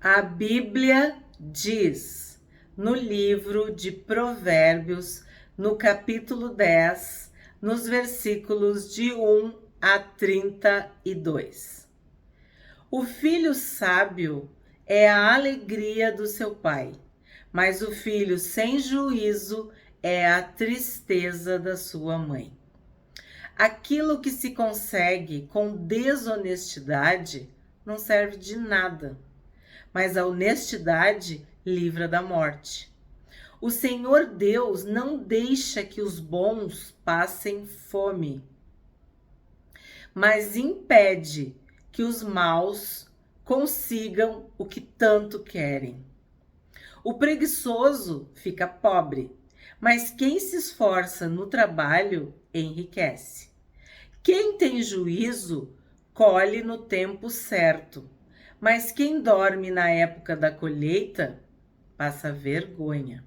A Bíblia diz no livro de Provérbios, no capítulo 10, nos versículos de 1 a 32. O filho sábio é a alegria do seu pai, mas o filho sem juízo é a tristeza da sua mãe. Aquilo que se consegue com desonestidade não serve de nada, mas a honestidade livra da morte. O Senhor Deus não deixa que os bons passem fome, mas impede que os maus consigam o que tanto querem. O preguiçoso fica pobre, mas quem se esforça no trabalho enriquece. Quem tem juízo colhe no tempo certo, mas quem dorme na época da colheita passa vergonha.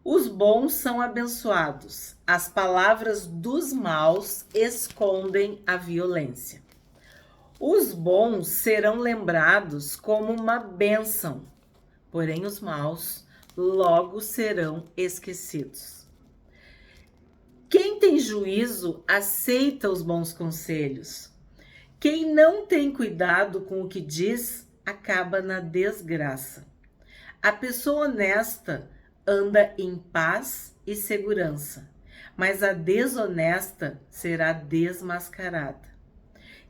Os bons são abençoados, as palavras dos maus escondem a violência. Os bons serão lembrados como uma bênção, porém os maus logo serão esquecidos. Quem tem juízo aceita os bons conselhos. Quem não tem cuidado com o que diz acaba na desgraça. A pessoa honesta anda em paz e segurança, mas a desonesta será desmascarada.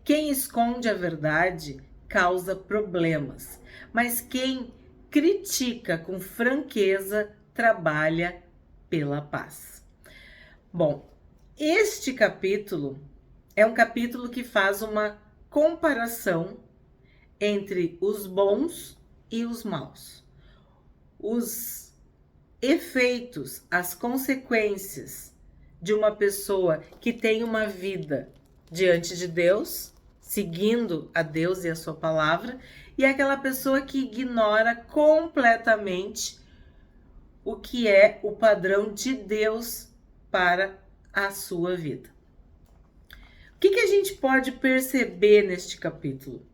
Quem esconde a verdade causa problemas, mas quem critica com franqueza trabalha pela paz. Bom, este capítulo é um capítulo que faz uma comparação entre os bons e os maus. Os efeitos, as consequências de uma pessoa que tem uma vida diante de Deus, seguindo a Deus e a sua palavra, e aquela pessoa que ignora completamente o que é o padrão de Deus para a sua vida. O que a gente pode perceber neste capítulo?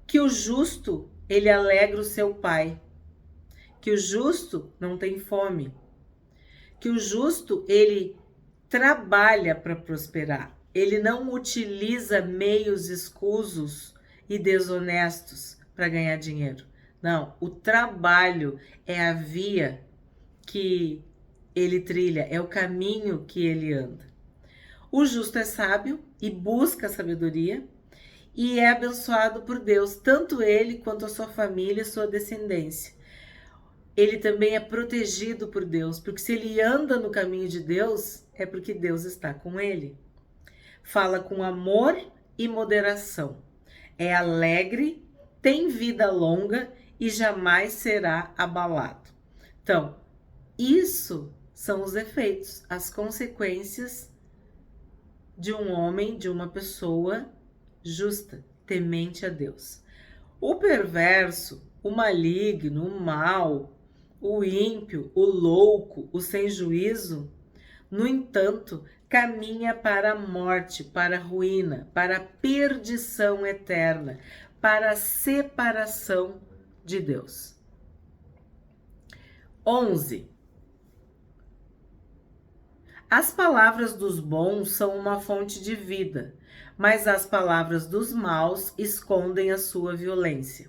Que o justo, ele alegra o seu pai. Que o justo não tem fome. Que o justo, ele trabalha para prosperar. Ele não utiliza meios escusos e desonestos para ganhar dinheiro. Não, o trabalho é a via que ele trilha, é o caminho que ele anda. O justo é sábio e busca a sabedoria e é abençoado por Deus, tanto ele quanto a sua família e sua descendência. Ele também é protegido por Deus, porque se ele anda no caminho de Deus, é porque Deus está com ele. Fala com amor e moderação. É alegre, tem vida longa e jamais será abalado. Então, isso são os efeitos, as consequências de um homem, de uma pessoa justa, temente a Deus. O perverso, o maligno, o mau, o ímpio, o louco, o sem juízo, no entanto, caminha para a morte, para a ruína, para a perdição eterna, para a separação de Deus. 11. As palavras dos bons são uma fonte de vida, mas as palavras dos maus escondem a sua violência.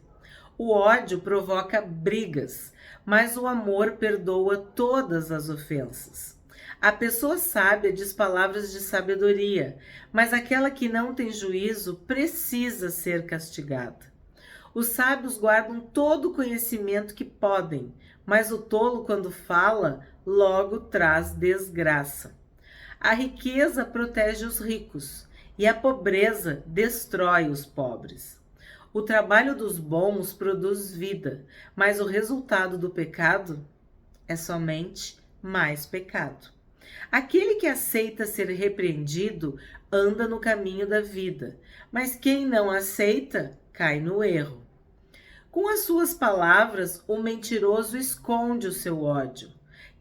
O ódio provoca brigas, mas o amor perdoa todas as ofensas. A pessoa sábia diz palavras de sabedoria, mas aquela que não tem juízo precisa ser castigada. Os sábios guardam todo o conhecimento que podem, mas o tolo, quando fala, logo traz desgraça. A riqueza protege os ricos e a pobreza destrói os pobres. O trabalho dos bons produz vida, mas o resultado do pecado é somente mais pecado. Aquele que aceita ser repreendido anda no caminho da vida, mas quem não aceita cai no erro. Com as suas palavras, o mentiroso esconde o seu ódio.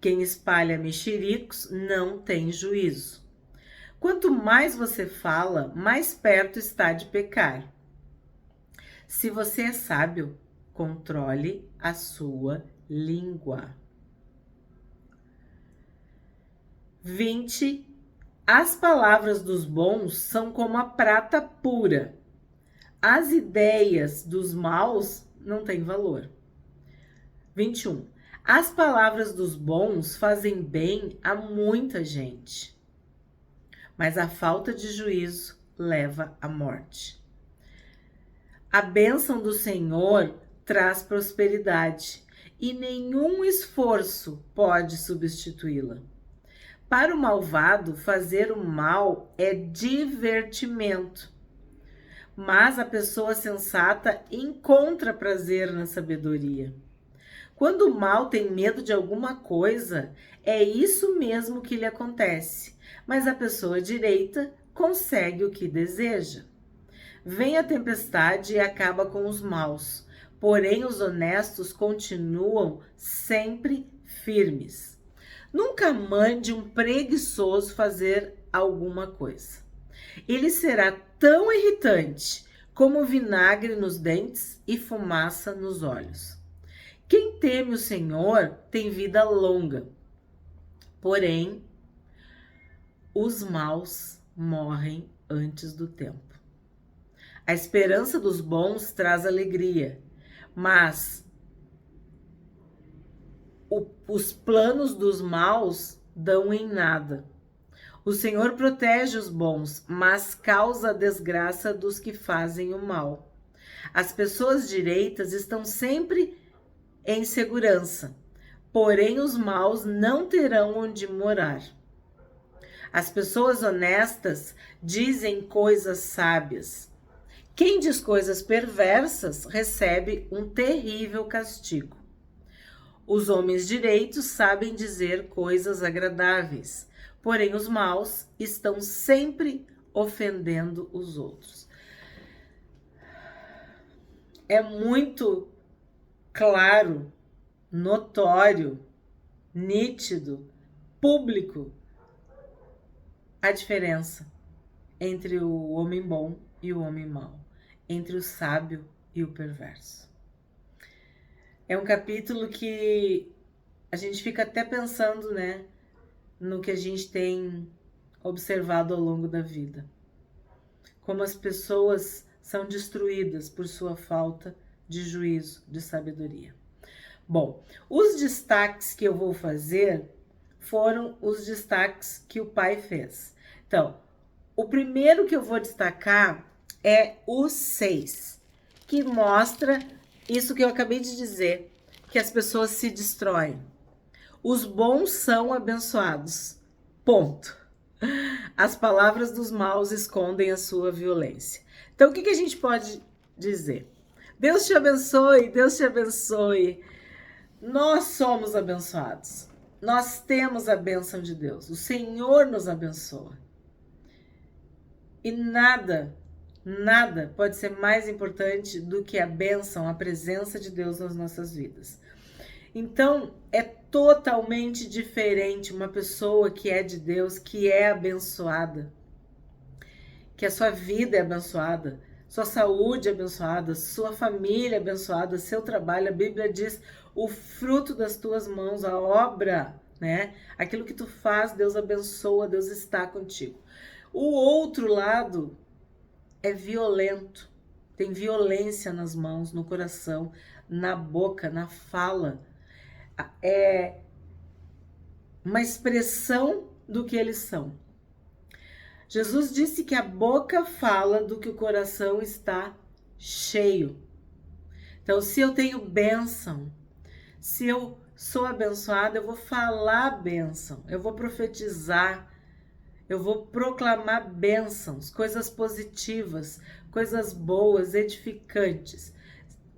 Quem espalha mexericos não tem juízo. Quanto mais você fala, mais perto está de pecar. Se você é sábio, controle a sua língua. 20. As palavras dos bons são como a prata pura. As ideias dos maus não têm valor. 21. As palavras dos bons fazem bem a muita gente, mas a falta de juízo leva à morte. A bênção do Senhor traz prosperidade e nenhum esforço pode substituí-la. Para o malvado, fazer o mal é divertimento, mas a pessoa sensata encontra prazer na sabedoria. Quando o mal tem medo de alguma coisa, é isso mesmo que lhe acontece, mas a pessoa direita consegue o que deseja. Vem a tempestade e acaba com os maus, porém os honestos continuam sempre firmes. Nunca mande um preguiçoso fazer alguma coisa. Ele será tão irritante como vinagre nos dentes e fumaça nos olhos. Quem teme o Senhor tem vida longa, porém, os maus morrem antes do tempo. A esperança dos bons traz alegria, mas os planos dos maus dão em nada. O Senhor protege os bons, mas causa a desgraça dos que fazem o mal. As pessoas direitas estão sempre em segurança, porém os maus não terão onde morar. As pessoas honestas dizem coisas sábias. Quem diz coisas perversas recebe um terrível castigo. Os homens direitos sabem dizer coisas agradáveis, porém os maus estão sempre ofendendo os outros. É muito claro, notório, nítido, público a diferença entre o homem bom e o homem mau, entre o sábio e o perverso. É um capítulo que a gente fica até pensando, né, no que a gente tem observado ao longo da vida. Como as pessoas são destruídas por sua falta de juízo, de sabedoria. Bom, os destaques que eu vou fazer foram os destaques que o pai fez. Então, o primeiro que eu vou destacar é o 6, que mostra isso que eu acabei de dizer, que as pessoas se destroem. Os bons são abençoados. Ponto. As palavras dos maus escondem a sua violência. Então, o que a gente pode dizer? Deus te abençoe, Deus te abençoe. Nós somos abençoados. Nós temos a bênção de Deus. O Senhor nos abençoa. E nada pode ser mais importante do que a bênção, a presença de Deus nas nossas vidas. Então, é totalmente diferente uma pessoa que é de Deus, que é abençoada, que a sua vida é abençoada, sua saúde é abençoada, sua família é abençoada, seu trabalho, a Bíblia diz, o fruto das tuas mãos, a obra, né? Aquilo que tu faz, Deus abençoa, Deus está contigo. O outro lado é violento, tem violência nas mãos, no coração, na boca, na fala. É uma expressão do que eles são. Jesus disse que a boca fala do que o coração está cheio. Então, se eu tenho bênção, se eu sou abençoada, eu vou falar bênção, eu vou profetizar, eu vou proclamar bênçãos, coisas positivas, coisas boas, edificantes.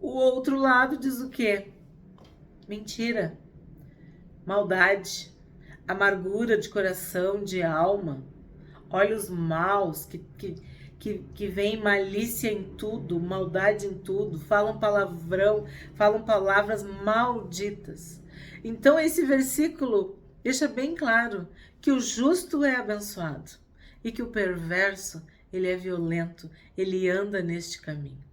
O outro lado diz o quê? Mentira, maldade, amargura de coração, de alma, olhos maus que veem malícia em tudo, maldade em tudo, falam palavrão, falam palavras malditas. Então esse versículo deixa bem claro que o justo é abençoado e que o perverso, ele é violento, ele anda neste caminho.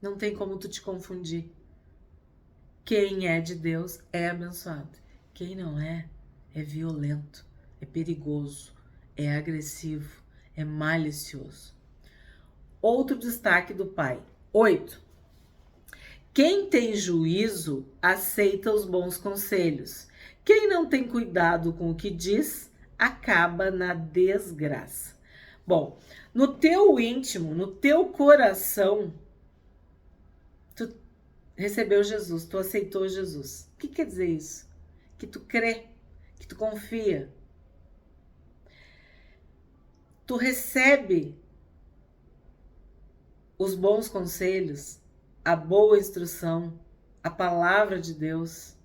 Não tem como tu te confundir. Quem é de Deus é abençoado. Quem não é violento, é perigoso, é agressivo, é malicioso. Outro destaque do pai. 8. Quem tem juízo aceita os bons conselhos. Quem não tem cuidado com o que diz, acaba na desgraça. Bom, no teu íntimo, no teu coração, tu recebeu Jesus, tu aceitou Jesus. O que quer dizer isso? Que tu crê, que tu confia. Tu recebe os bons conselhos, a boa instrução, a palavra de Deus.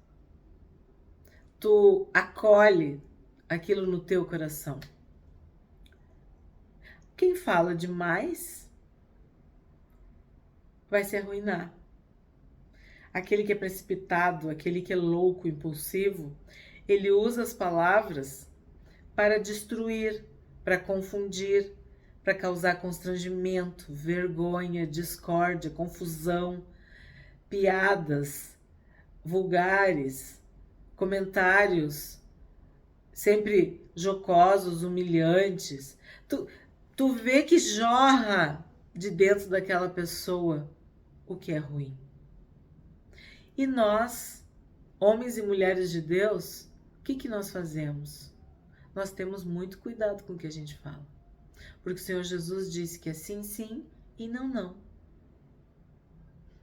Tu acolhe aquilo no teu coração. Quem fala demais vai se arruinar. Aquele que é precipitado, aquele que é louco, impulsivo, ele usa as palavras para destruir, para confundir, para causar constrangimento, vergonha, discórdia, confusão, piadas vulgares, comentários sempre jocosos, humilhantes. Tu vê que jorra de dentro daquela pessoa o que é ruim. E nós, homens e mulheres de Deus, o que nós fazemos? Nós temos muito cuidado com o que a gente fala. Porque o Senhor Jesus disse que é sim, sim e não, não.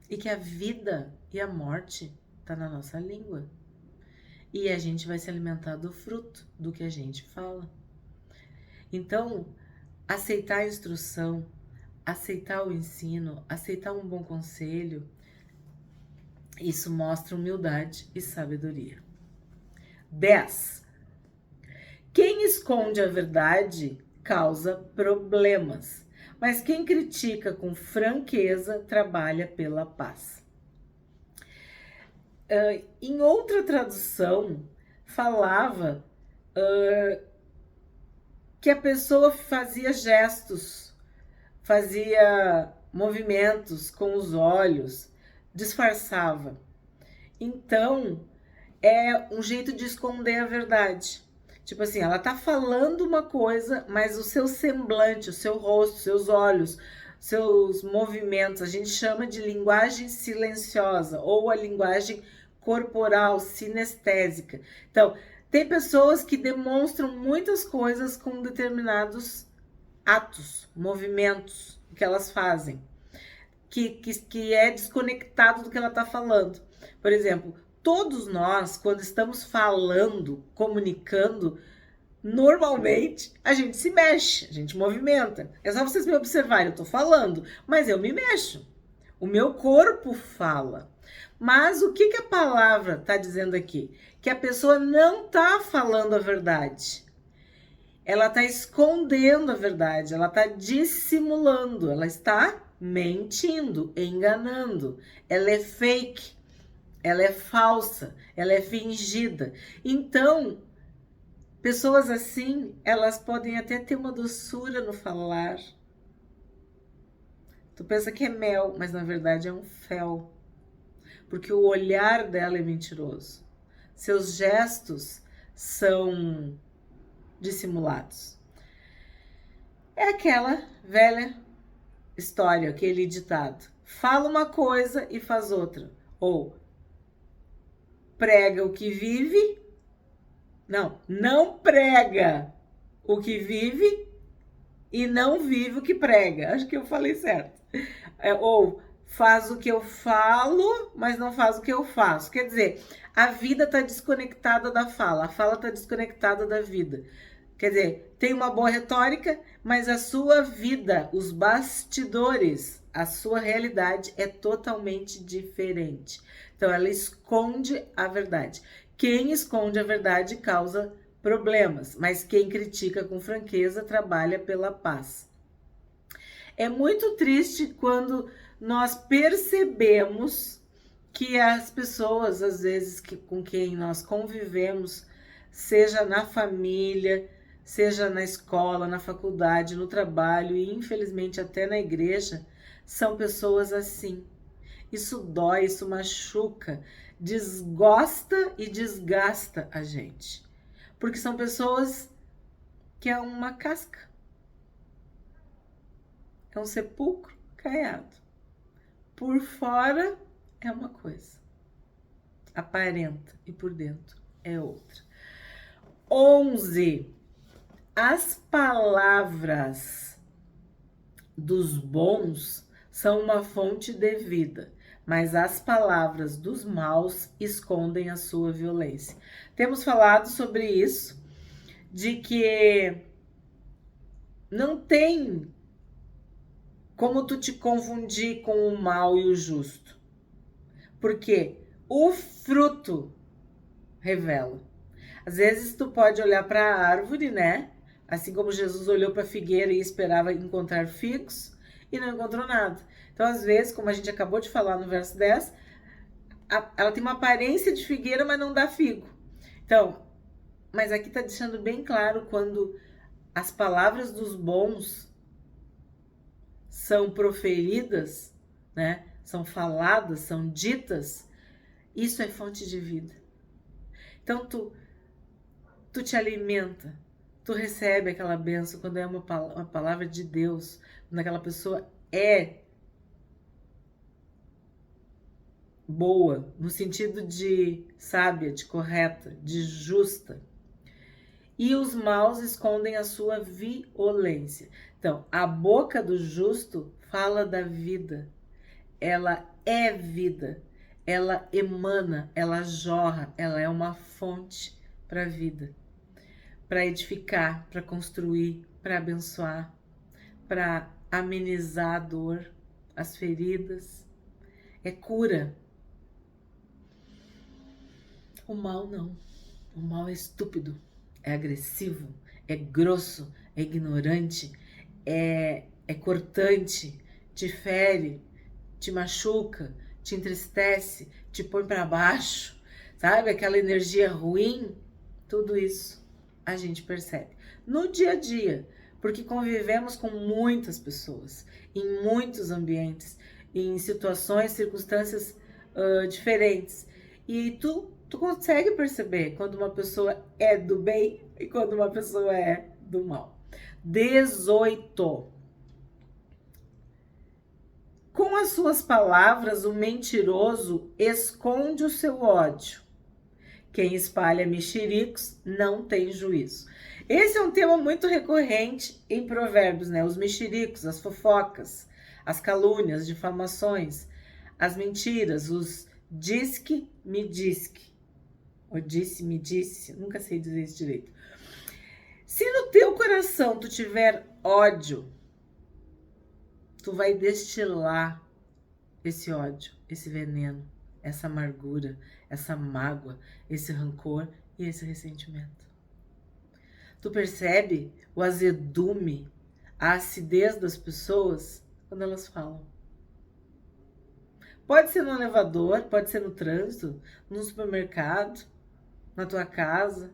E que a vida e a morte está na nossa língua. E a gente vai se alimentar do fruto do que a gente fala. Então, aceitar a instrução, aceitar o ensino, aceitar um bom conselho, isso mostra humildade e sabedoria. 10. Quem esconde a verdade causa problemas, mas quem critica com franqueza trabalha pela paz. Em outra tradução, falava que a pessoa fazia gestos, fazia movimentos com os olhos, disfarçava. Então, é um jeito de esconder a verdade. Tipo assim, ela tá falando uma coisa, mas o seu semblante, o seu rosto, seus olhos, seus movimentos, a gente chama de linguagem silenciosa ou a linguagem corporal, sinestésica. Então, tem pessoas que demonstram muitas coisas com determinados atos, movimentos que elas fazem, que é desconectado do que ela está falando. Por exemplo, todos nós, quando estamos falando, comunicando, normalmente a gente se mexe, a gente movimenta. É só vocês me observarem, eu tô falando, mas eu me mexo. O meu corpo fala. Mas o que a palavra está dizendo aqui? Que a pessoa não está falando a verdade. Ela está escondendo a verdade, ela está dissimulando, ela está mentindo, enganando. Ela é fake, ela é falsa, ela é fingida. Então, pessoas assim, elas podem até ter uma doçura no falar. Tu pensa que é mel, mas na verdade é um fel. Porque o olhar dela é mentiroso. Seus gestos são dissimulados. É aquela velha história, aquele ditado. Fala uma coisa e faz outra. Ou prega o que vive. Não prega o que vive e não vive o que prega. Acho que eu falei certo. Ou faz o que eu falo, mas não faz o que eu faço. Quer dizer, a vida está desconectada da fala, a fala está desconectada da vida. Quer dizer, tem uma boa retórica, mas a sua vida, os bastidores, a sua realidade é totalmente diferente. Então, ela esconde a verdade. Quem esconde a verdade causa problemas, mas quem critica com franqueza trabalha pela paz. É muito triste quando nós percebemos que as pessoas, às vezes, com quem nós convivemos, seja na família, seja na escola, na faculdade, no trabalho e, infelizmente, até na igreja, são pessoas assim. Isso dói, isso machuca, desgosta e desgasta a gente. Porque são pessoas que é uma casca. É um sepulcro caiado. Por fora é uma coisa, aparenta, e por dentro é outra. 11. As palavras dos bons são uma fonte de vida, mas as palavras dos maus escondem a sua violência. Temos falado sobre isso, de que não tem como tu te confundir com o mal e o justo. Porque o fruto revela. Às vezes tu pode olhar para a árvore, né? Assim como Jesus olhou para a figueira e esperava encontrar figos e não encontrou nada. Então, às vezes, como a gente acabou de falar no verso 10, ela tem uma aparência de figueira, mas não dá figo. Então, mas aqui está deixando bem claro quando as palavras dos bons são proferidas, né? São faladas, são ditas, isso é fonte de vida. Então, tu te alimenta, tu recebe aquela bênção quando é uma palavra de Deus, quando aquela pessoa é boa, no sentido de sábia, de correta, de justa. E os maus escondem a sua violência. Então, a boca do justo fala da vida. Ela é vida. Ela emana, ela jorra, ela é uma fonte para a vida. Para edificar, para construir, para abençoar, para amenizar a dor, as feridas. É cura. O mal não. O mal é estúpido, é agressivo, é grosso, é ignorante, é cortante, te fere, te machuca, te entristece, te põe para baixo, sabe? Aquela energia ruim, tudo isso a gente percebe no dia a dia, porque convivemos com muitas pessoas, em muitos ambientes, em situações, circunstâncias diferentes. E tu consegue perceber quando uma pessoa é do bem e quando uma pessoa é do mal. 18. Com as suas palavras, o mentiroso esconde o seu ódio. Quem espalha mexericos não tem juízo. Esse é um tema muito recorrente em Provérbios, né? Os mexericos, as fofocas, as calúnias, difamações, as mentiras, os diz-que, me diz-que. Ou disse, me disse, nunca sei dizer isso direito. Se no teu coração tu tiver ódio, tu vai destilar esse ódio, esse veneno, essa amargura, essa mágoa, esse rancor e esse ressentimento. Tu percebe o azedume, a acidez das pessoas quando elas falam. Pode ser no elevador, pode ser no trânsito, no supermercado, na tua casa,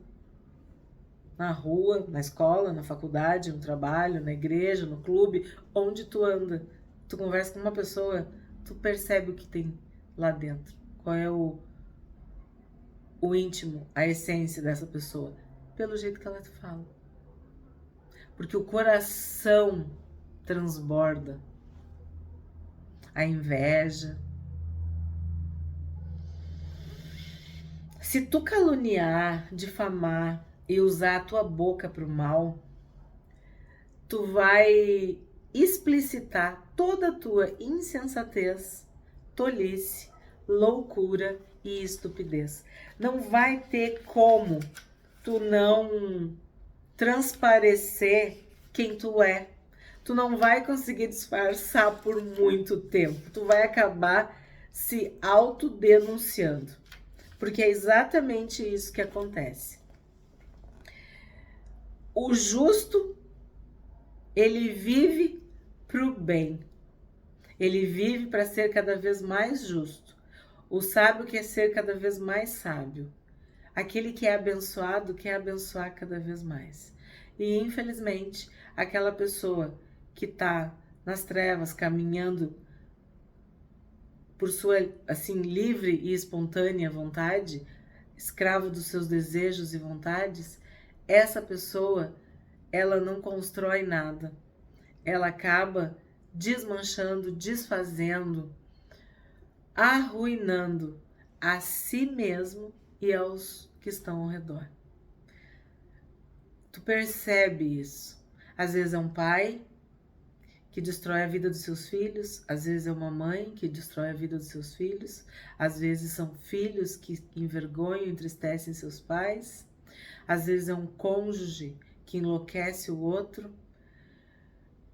na rua, na escola, na faculdade, no trabalho, na igreja, no clube, onde tu anda. Tu conversa com uma pessoa, tu percebe o que tem lá dentro. Qual é o íntimo, a essência dessa pessoa? Pelo jeito que ela te fala. Porque o coração transborda a inveja. Se tu caluniar, difamar e usar a tua boca para o mal, tu vai explicitar toda a tua insensatez, tolice, loucura e estupidez. Não vai ter como tu não transparecer quem tu é. Tu não vai conseguir disfarçar por muito tempo. Tu vai acabar se autodenunciando. Porque é exatamente isso que acontece. O justo, ele vive pro bem. Ele vive para ser cada vez mais justo. O sábio quer ser cada vez mais sábio. Aquele que é abençoado quer abençoar cada vez mais. E, infelizmente, aquela pessoa que está nas trevas, caminhando por sua, assim, livre e espontânea vontade, escravo dos seus desejos e vontades, essa pessoa, ela não constrói nada. Ela acaba desmanchando, desfazendo, arruinando a si mesmo e aos que estão ao redor. Tu percebe isso. Às vezes é um pai que destrói a vida dos seus filhos, às vezes é uma mãe que destrói a vida dos seus filhos, às vezes são filhos que envergonham e entristecem seus pais, às vezes é um cônjuge que enlouquece o outro,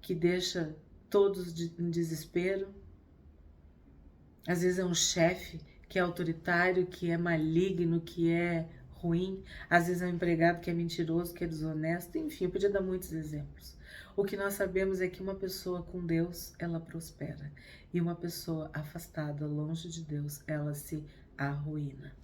que deixa todos em desespero, às vezes é um chefe que é autoritário, que é maligno, que é ruim, às vezes é um empregado que é mentiroso, que é desonesto, enfim, eu podia dar muitos exemplos. O que nós sabemos é que uma pessoa com Deus, ela prospera, e uma pessoa afastada, longe de Deus, ela se arruína.